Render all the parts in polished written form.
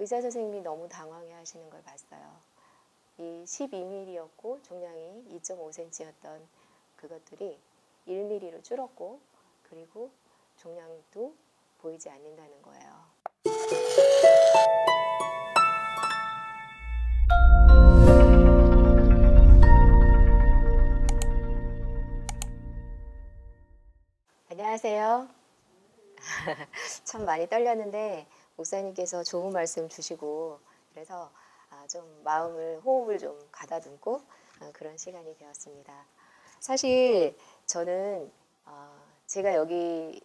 의사 선생님이 너무 당황해 하시는 걸 봤어요. 이 12mm였고 종양이 2.5cm였던 그것들이 1mm로 줄었고 그리고 종양도 보이지 않는다는 거예요. 안녕하세요. 참 많이 떨렸는데 목사님께서 좋은 말씀 주시고 그래서 좀 마음을 호흡을 좀 가다듬고 그런 시간이 되었습니다. 사실 저는 제가 여기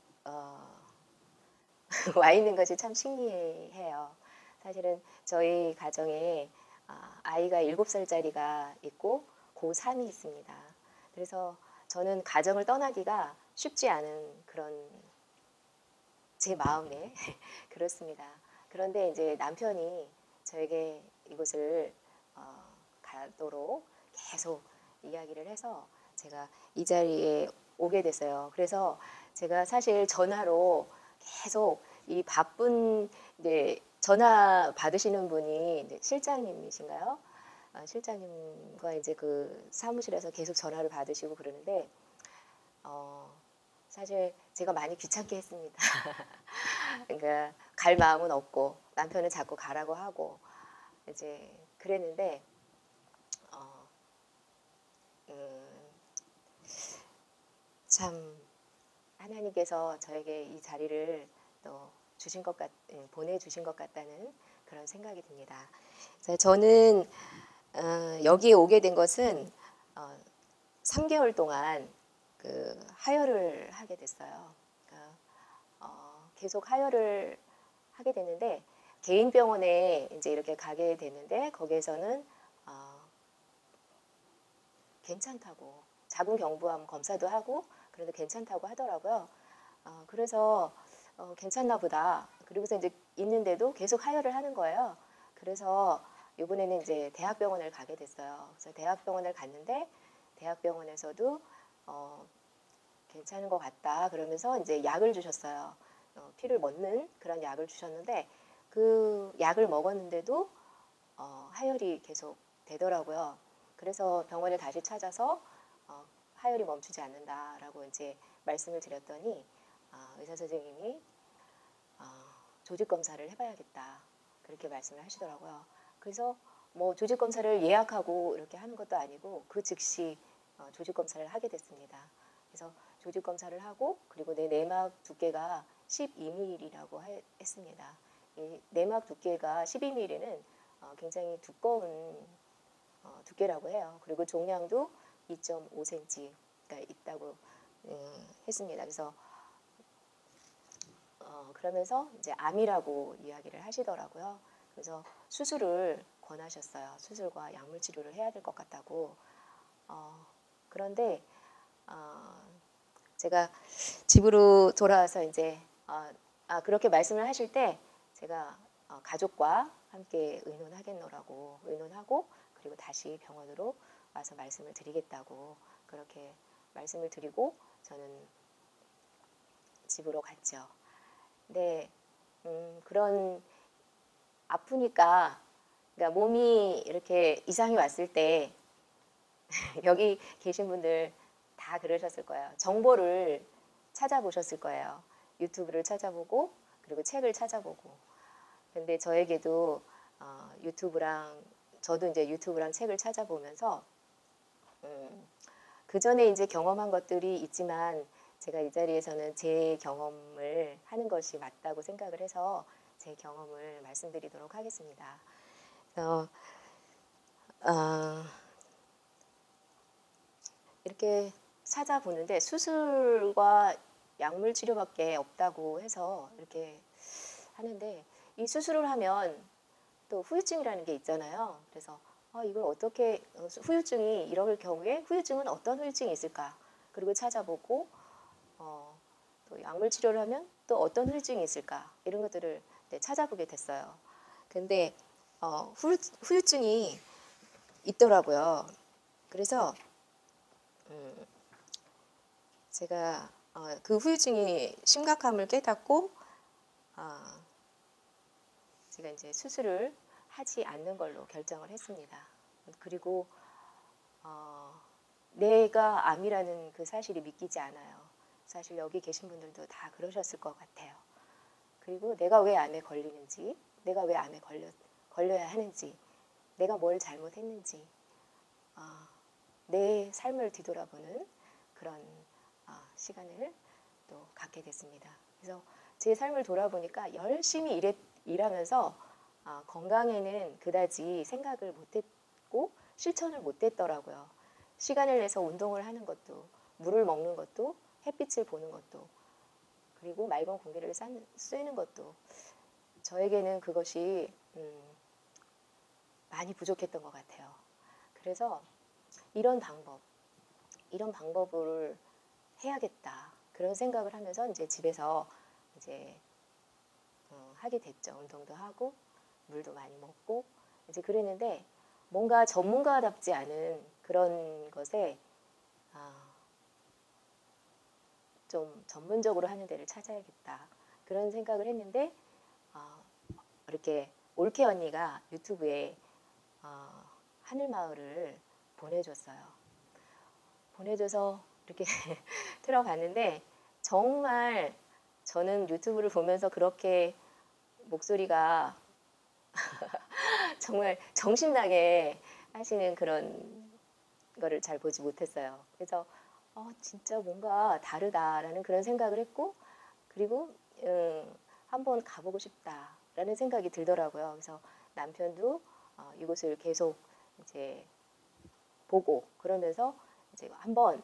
와 있는 것이 참 신기해요. 사실은 저희 가정에 아이가 7살짜리가 있고 고3이 있습니다. 그래서 저는 가정을 떠나기가 쉽지 않은 그런 제 마음에 그렇습니다. 그런데 이제 남편이 저에게 이곳을 가도록 계속 이야기를 해서 제가 이 자리에 오게 됐어요. 그래서 제가 사실 전화로 계속 이 바쁜 이제 전화 받으시는 분이 이제 실장님이신가요? 실장님과 이제 그 사무실에서 계속 전화를 받으시고 그러는데 사실 제가 많이 귀찮게 했습니다. 그러니까 갈 마음은 없고 남편은 자꾸 가라고 하고 이제 그랬는데 참 하나님께서 저에게 이 자리를 또 보내주신 것 같다는 그런 생각이 듭니다. 그래서 저는 여기에 오게 된 것은 3개월 동안 그 하혈을 하게 됐어요. 그러니까 계속 하혈을 하게 됐는데 개인 병원에 이제 이렇게 가게 됐는데 거기에서는 괜찮다고 자궁경부암 검사도 하고 그래도 괜찮다고 하더라고요. 그래서 괜찮나 보다. 그리고서 이제 있는데도 계속 하혈을 하는 거예요. 그래서 이번에는 이제 대학병원을 가게 됐어요. 그래서 대학병원을 갔는데 대학병원에서도 괜찮은 것 같다 그러면서 이제 약을 주셨어요. 피를 먹는 그런 약을 주셨는데 그 약을 먹었는데도 하혈이 계속 되더라고요. 그래서 병원에 다시 찾아서 하혈이 멈추지 않는다라고 이제 말씀을 드렸더니 의사 선생님이 조직 검사를 해봐야겠다 그렇게 말씀을 하시더라고요. 그래서 뭐 조직 검사를 예약하고 이렇게 하는 것도 아니고 그 즉시 조직 검사를 하게 됐습니다. 그래서 조직 검사를 하고 그리고 내 내막 두께가 12mm라고 했습니다. 이 내막 두께가 12mm는 굉장히 두꺼운 두께라고 해요. 그리고 종양도 2.5cm가 있다고 했습니다. 그래서 그러면서 이제 암이라고 이야기를 하시더라고요. 그래서 수술을 권하셨어요. 수술과 약물 치료를 해야 될 것 같다고. 그런데 제가 집으로 돌아와서 이제 그렇게 말씀을 하실 때 제가 가족과 함께 의논하겠노라고 의논하고 그리고 다시 병원으로 와서 말씀을 드리겠다고 그렇게 말씀을 드리고 저는 집으로 갔죠. 근데 그런 아프니까 그러니까 몸이 이렇게 이상이 왔을 때 여기 계신 분들 다 그러셨을 거예요. 정보를 찾아보셨을 거예요. 유튜브를 찾아보고 그리고 책을 찾아보고. 근데 저에게도 저도 이제 유튜브랑 책을 찾아보면서 그 전에 이제 경험한 것들이 있지만 제가 이 자리에서는 제 경험을 하는 것이 맞다고 생각을 해서 제 경험을 말씀드리도록 하겠습니다. 그래서 이렇게 찾아보는데 수술과 약물 치료밖에 없다고 해서 이렇게 하는데 이 수술을 하면 또 후유증이라는 게 있잖아요. 그래서 이걸 어떻게 후유증이 이럴 경우에 후유증은 어떤 후유증이 있을까? 그리고 찾아보고 또 약물 치료를 하면 또 어떤 후유증이 있을까? 이런 것들을 찾아보게 됐어요. 근데 후유증이 있더라고요. 그래서 제가 그 후유증이 심각함을 깨닫고 제가 이제 수술을 하지 않는 걸로 결정을 했습니다. 그리고 내가 암이라는 그 사실이 믿기지 않아요. 사실 여기 계신 분들도 다 그러셨을 것 같아요. 그리고 내가 왜 암에 걸리는지, 내가 왜 암에 걸려야 하는지, 내가 뭘 잘못했는지, 내 삶을 뒤돌아보는 그런 시간을 또 갖게 됐습니다. 그래서 제 삶을 돌아보니까 열심히 일하면서 건강에는 그다지 생각을 못했고 실천을 못했더라고요. 시간을 내서 운동을 하는 것도, 물을 먹는 것도, 햇빛을 보는 것도, 그리고 맑은 공기를 쐬는 것도 저에게는 그것이 많이 부족했던 것 같아요. 그래서 이런 방법을 해야겠다. 그런 생각을 하면서 이제 집에서 이제 하게 됐죠. 운동도 하고 물도 많이 먹고 이제 그랬는데 뭔가 전문가답지 않은 그런 것에 좀 전문적으로 하는 데를 찾아야겠다. 그런 생각을 했는데 이렇게 올케 언니가 유튜브에 하늘마을을 보내줬어요. 보내줘서 이렇게 들어봤는데 정말 저는 유튜브를 보면서 그렇게 목소리가 정말 정신나게 하시는 그런 거를 잘 보지 못했어요. 그래서 진짜 뭔가 다르다라는 그런 생각을 했고 그리고 한번 가보고 싶다라는 생각이 들더라고요. 그래서 남편도 이곳을 계속 이제 보고 그러면서 이제 한번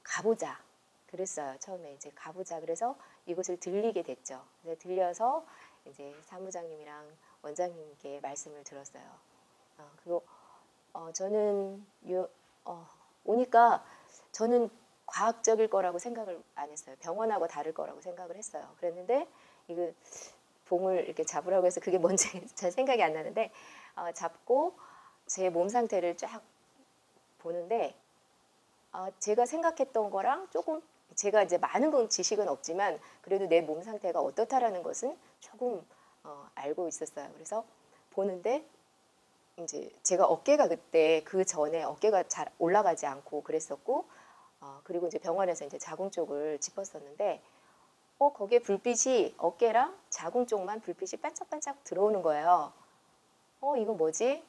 가보자 그랬어요. 처음에 이제 가보자 그래서 이곳을 들리게 됐죠. 그래서 들려서 이제 사무장님이랑 원장님께 말씀을 들었어요. 그리고 저는 오니까 저는 과학적일 거라고 생각을 안 했어요. 병원하고 다를 거라고 생각을 했어요. 그랬는데 이거 봉을 이렇게 잡으라고 해서 그게 뭔지 잘 생각이 안 나는데 잡고 제 몸 상태를 쫙 보는데 제가 생각했던 거랑 조금 제가 이제 많은 건 지식은 없지만 그래도 내 몸 상태가 어떻다라는 것은 조금 알고 있었어요. 그래서 보는데 이제 제가 어깨가 그때 그 전에 어깨가 잘 올라가지 않고 그랬었고 그리고 이제 병원에서 이제 자궁 쪽을 짚었었는데 거기에 불빛이 어깨랑 자궁 쪽만 불빛이 반짝반짝 들어오는 거예요. 이거 뭐지?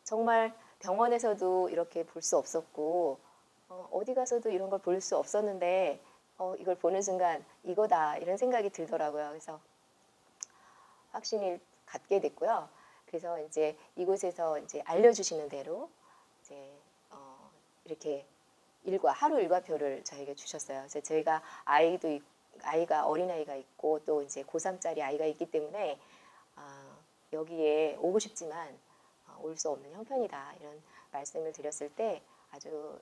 정말 병원에서도 이렇게 볼 수 없었고 어디 가서도 이런 걸 볼 수 없었는데 이걸 보는 순간 이거다 이런 생각이 들더라고요. 그래서 확신을 갖게 됐고요. 그래서 이제 이곳에서 이제 알려주시는 대로 이제 이렇게 하루 일과표를 저에게 주셨어요. 그래서 저희가 아이가 어린아이가 있고 또 이제 고3짜리 아이가 있기 때문에 여기에 오고 싶지만 올 수 없는 형편이다 이런 말씀을 드렸을 때 아주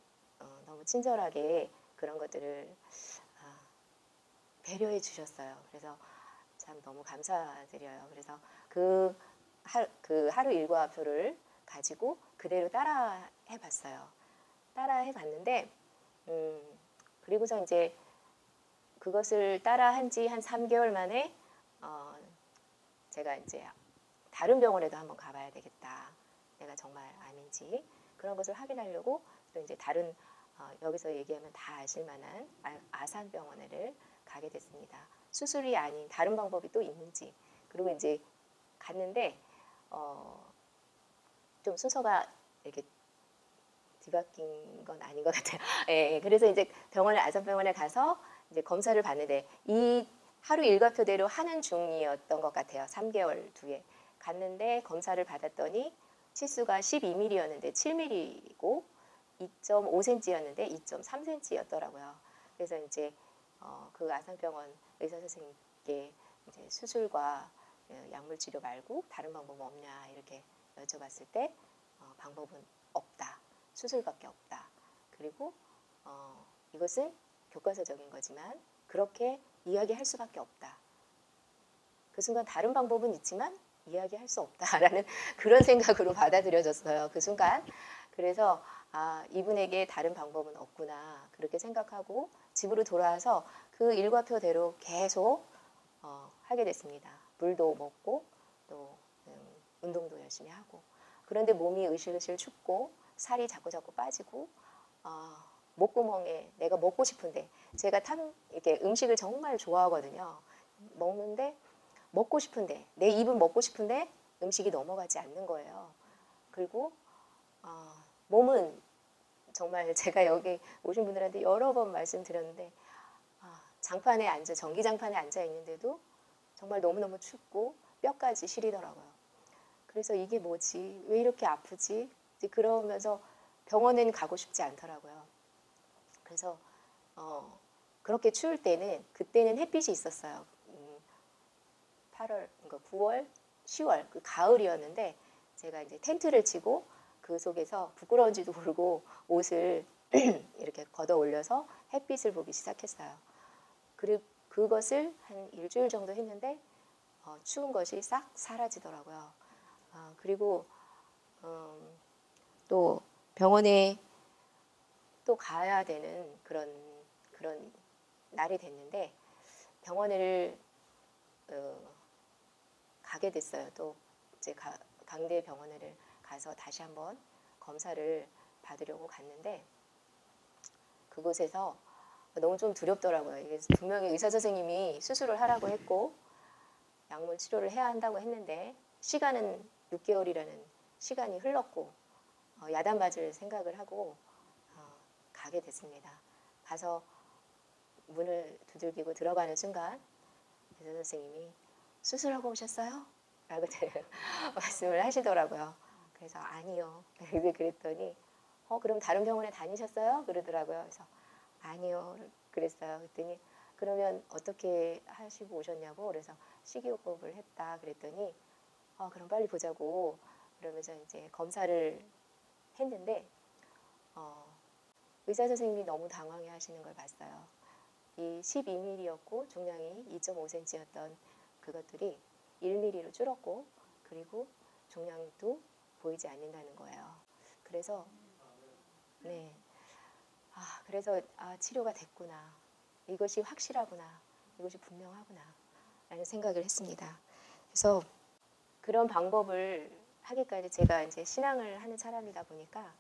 너무 친절하게 그런 것들을 배려해 주셨어요. 그래서 참 너무 감사드려요. 그래서 그 하루 일과표를 가지고 그대로 따라 해봤어요. 따라 해봤는데 그리고서 이제 그것을 따라 한 지 한 3개월 만에 제가 이제 다른 병원에도 한번 가봐야 되겠다. 내가 정말 암인지 그런 것을 확인하려고 또 이제 다른 여기서 얘기하면 다 아실 만한 아산병원을 가게 됐습니다. 수술이 아닌 다른 방법이 또 있는지 그리고 이제 갔는데 좀 순서가 이렇게 뒤바뀐 건 아닌 것 같아요. 예, 그래서 이제 아산병원에 가서 이제 검사를 받는데 이 하루 일과표대로 하는 중이었던 것 같아요. 3개월 뒤에 갔는데 검사를 받았더니 치수가 12mm였는데 7mm이고 2.5cm였는데 2.3cm였더라고요. 그래서 이제 그 아산병원 의사 선생님께 이제 수술과 약물 치료 말고 다른 방법 없냐 이렇게 여쭤봤을 때 방법은 없다. 수술밖에 없다. 그리고 이것은 교과서적인 거지만 그렇게 이야기할 수밖에 없다. 그 순간 다른 방법은 있지만 이야기할 수 없다라는 그런 생각으로 받아들여졌어요. 그 순간. 그래서 이분에게 다른 방법은 없구나 그렇게 생각하고 집으로 돌아와서 그 일과표대로 계속 하게 됐습니다. 물도 먹고 또 운동도 열심히 하고. 그런데 몸이 으실으실 춥고 살이 자꾸 빠지고 목구멍에 내가 먹고 싶은데 제가 이렇게 음식을 정말 좋아하거든요. 먹는데 먹고 싶은데 내 입은 먹고 싶은데 음식이 넘어가지 않는 거예요. 그리고 몸은 정말 제가 여기 오신 분들한테 여러 번 말씀드렸는데 장판에 전기장판에 앉아 있는데도 정말 너무너무 춥고 뼈까지 시리더라고요. 그래서 이게 뭐지? 왜 이렇게 아프지? 이제 그러면서 병원에는 가고 싶지 않더라고요. 그래서 그렇게 추울 때는 그때는 햇빛이 있었어요. 8월, 그러니까 9월, 10월 그 가을이었는데 제가 이제 텐트를 치고 그 속에서 부끄러운지도 모르고 옷을 이렇게 걷어 올려서 햇빛을 보기 시작했어요. 그리고 그것을 한 일주일 정도 했는데 추운 것이 싹 사라지더라고요. 그리고 또 병원에 또 가야 되는 그런 날이 됐는데 병원을 가게 됐어요. 또 이제 강대 병원을 가서 다시 한번 검사를 받으려고 갔는데 그곳에서 너무 좀 두렵더라고요. 이게 분명히 의사 선생님이 수술을 하라고 했고 약물 치료를 해야 한다고 했는데 시간은 6개월이라는 시간이 흘렀고 야단 맞을 생각을 하고 가게 됐습니다. 가서 문을 두들기고 들어가는 순간 의사 선생님이 수술하고 오셨어요? 라고 말씀을 하시더라고요. 그래서 아니요. 그랬더니 그럼 다른 병원에 다니셨어요? 그러더라고요. 그래서 아니요. 그랬어요. 그랬더니 그러면 어떻게 하시고 오셨냐고. 그래서 식이요법을 했다. 그랬더니 그럼 빨리 보자고. 그러면서 이제 검사를 했는데 의사 선생님이 너무 당황해 하시는 걸 봤어요. 이 12mm였고 종양이 2.5cm였던 그것들이 1mm로 줄었고 그리고 종양도 보이지 않는다는 거예요. 그래서 네, 그래서 치료가 됐구나. 이것이 확실하구나. 이것이 분명하구나. 라는 생각을 했습니다. 그래서 그런 방법을 하기까지 제가 이제 신앙을 하는 사람이다 보니까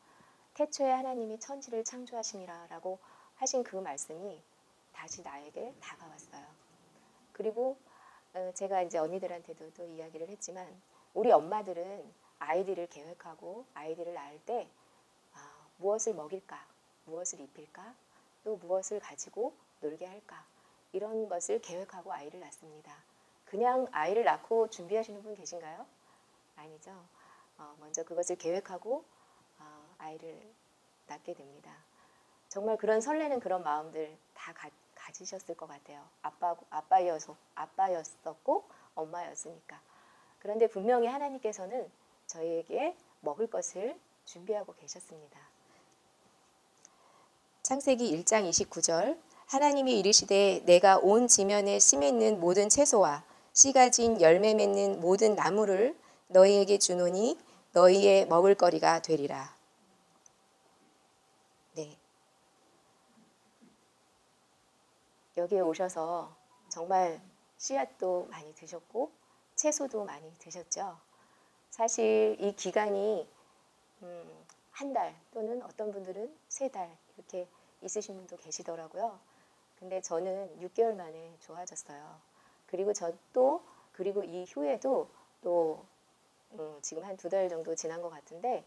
태초에 하나님이 천지를 창조하시니라라고 하신 그 말씀이 다시 나에게 다가왔어요. 그리고 제가 이제 언니들한테도 또 이야기를 했지만 우리 엄마들은 아이들을 계획하고 아이들을 낳을 때 무엇을 먹일까, 무엇을 입힐까, 또 무엇을 가지고 놀게 할까 이런 것을 계획하고 아이를 낳습니다. 그냥 아이를 낳고 준비하시는 분 계신가요? 아니죠. 먼저 그것을 계획하고 아이를 낳게 됩니다. 정말 그런 설레는 그런 마음들 다 가지셨을 것 같아요. 아빠였었고 엄마였으니까. 그런데 분명히 하나님께서는 저희에게 먹을 것을 준비하고 계셨습니다. 창세기 1장 29절 하나님이 이르시되 내가 온 지면에 심에 있는 모든 채소와 씨 가진 열매 맺는 모든 나무를 너희에게 주노니 너희의 먹을 거리가 되리라. 네. 여기에 오셔서 정말 씨앗도 많이 드셨고 채소도 많이 드셨죠. 사실 이 기간이 한 달 또는 어떤 분들은 3달 이렇게 있으신 분도 계시더라고요. 근데 저는 6개월 만에 좋아졌어요. 그리고 이 후에도 또 지금 한 2달 정도 지난 것 같은데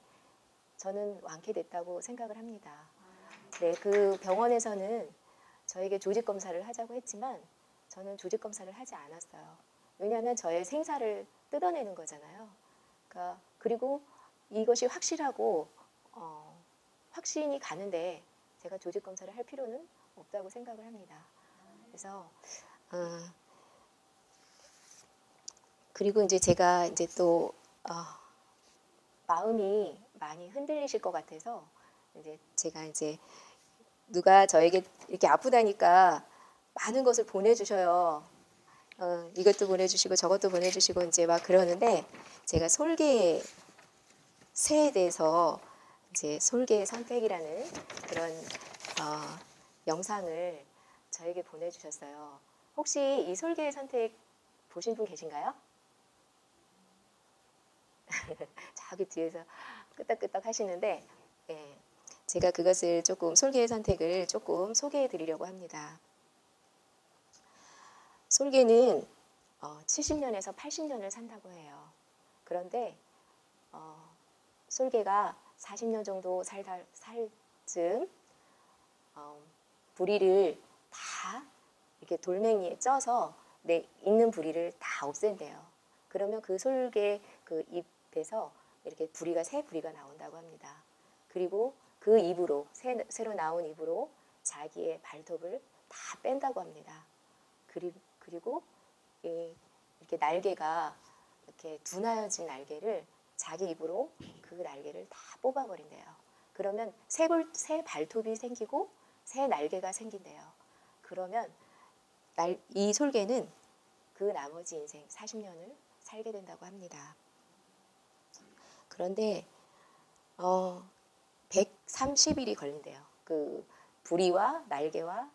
저는 완쾌됐다고 생각을 합니다. 네, 그 병원에서는 저에게 조직 검사를 하자고 했지만 저는 조직 검사를 하지 않았어요. 왜냐하면 저의 생사를 뜯어내는 거잖아요. 그리고 이것이 확실하고 확신이 가는데 제가 조직 검사를 할 필요는 없다고 생각을 합니다. 그래서 그리고 이제 제가 이제 또 마음이 많이 흔들리실 것 같아서 이제 제가 이제 누가 저에게 이렇게 아프다니까 많은 것을 보내주셔요. 이것도 보내주시고 저것도 보내주시고 이제 막 그러는데 제가 솔개새에 대해서 이제 솔개의 선택이라는 그런 영상을 저에게 보내주셨어요. 혹시 이 솔개의 선택 보신 분 계신가요? 저기 뒤에서 끄덕끄덕 하시는데, 예, 제가 그것을 조금 솔개의 선택을 조금 소개해 드리려고 합니다. 솔개는 70년에서 80년을 산다고 해요. 그런데 솔개가 40년 정도 살쯤 부리를 다 이렇게 돌멩이에 쪄서 있는 부리를 다 없앤대요. 그러면 그 솔개 그 잎에서 이렇게 새 부리가 나온다고 합니다. 그리고 그 잎으로 새로 나온 잎으로 자기의 발톱을 다 뺀다고 합니다. 그리고 이렇게 날개가 이렇게 둔하여진 날개를 자기 입으로 그 날개를 다 뽑아버린대요. 그러면 새 발톱이 생기고 새 날개가 생긴대요. 그러면 이 솔개는 그 나머지 인생 40년을 살게 된다고 합니다. 그런데 130일이 걸린대요. 그 부리와 날개와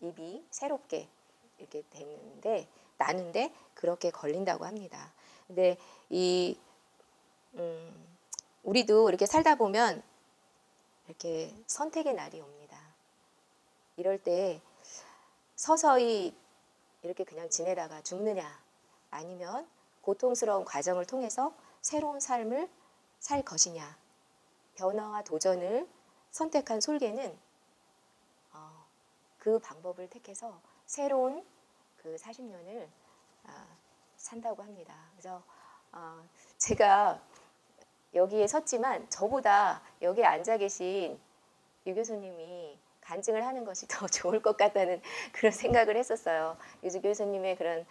잎이 새롭게 이렇게 나는데 그렇게 걸린다고 합니다. 근데 우리도 이렇게 살다 보면 이렇게 선택의 날이 옵니다. 이럴 때 서서히 이렇게 그냥 지내다가 죽느냐, 아니면 고통스러운 과정을 통해서 새로운 삶을 살 것이냐, 변화와 도전을 선택한 솔개는 그 방법을 택해서 새로운 그 40년을 산다고 합니다. 그래서 제가 여기에 섰지만 저보다 여기에 앉아 계신 유 교수님이 간증을 하는 것이 더 좋을 것 같다는 그런 생각을 했었어요. 유 교수님의 그런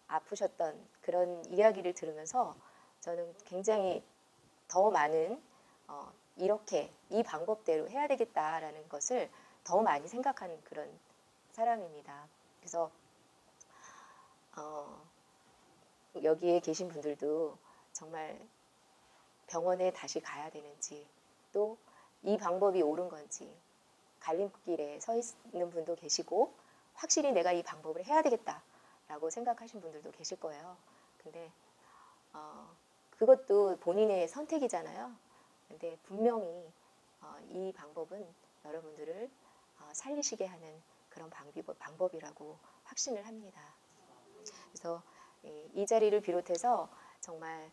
아프셨던 그런 이야기를 들으면서 저는 굉장히 더 많은 이렇게 이 방법대로 해야 되겠다라는 것을 더 많이 생각한 그런 사람입니다. 그래서 여기에 계신 분들도 정말 병원에 다시 가야 되는지, 또 이 방법이 옳은 건지 갈림길에 서 있는 분도 계시고, 확실히 내가 이 방법을 해야 되겠다라고 생각하신 분들도 계실 거예요. 근데 그것도 본인의 선택이잖아요. 근데 분명히 이 방법은 여러분들을 살리시게 하는 그런 방법이라고 확신을 합니다. 그래서 이 자리를 비롯해서 정말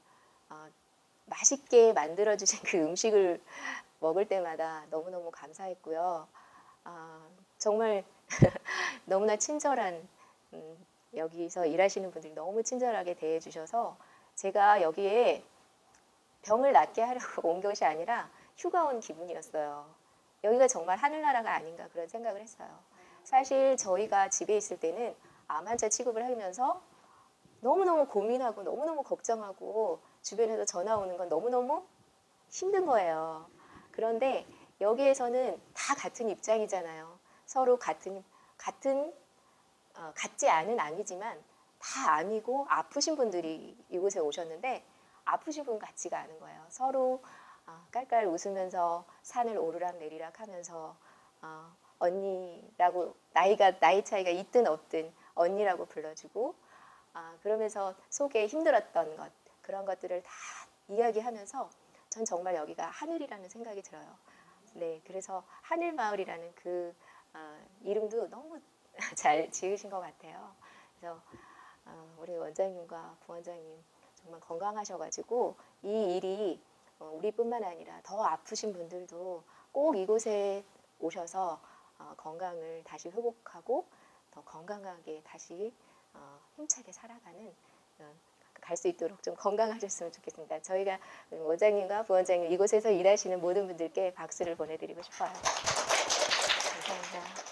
맛있게 만들어주신 그 음식을 먹을 때마다 너무너무 감사했고요. 정말 너무나 친절한, 여기서 일하시는 분들이 너무 친절하게 대해주셔서 제가 여기에 병을 낫게 하려고 온 것이 아니라 휴가 온 기분이었어요. 여기가 정말 하늘나라가 아닌가 그런 생각을 했어요. 사실 저희가 집에 있을 때는 암 환자 취급을 하면서 너무너무 고민하고 너무너무 걱정하고 주변에서 전화 오는 건 너무너무 힘든 거예요. 그런데 여기에서는 다 같은 입장이잖아요. 서로 같지 않은 암이지만 다 암이고 아프신 분들이 이곳에 오셨는데 아프신 분 같지가 않은 거예요. 서로 깔깔 웃으면서 산을 오르락 내리락 하면서 언니라고 나이 차이가 있든 없든 언니라고 불러주고 그러면서 속에 힘들었던 것, 그런 것들을 다 이야기하면서 전 정말 여기가 하늘이라는 생각이 들어요. 네, 그래서 하늘마을이라는 그 이름도 너무 잘 지으신 것 같아요. 그래서 우리 원장님과 부원장님 정말 건강하셔가지고 이 일이 우리뿐만 아니라 더 아프신 분들도 꼭 이곳에 오셔서 건강을 다시 회복하고 더 건강하게 다시 힘차게 살아가는 갈 수 있도록 좀 건강하셨으면 좋겠습니다. 저희가 원장님과 부원장님 이곳에서 일하시는 모든 분들께 박수를 보내드리고 싶어요. 감사합니다.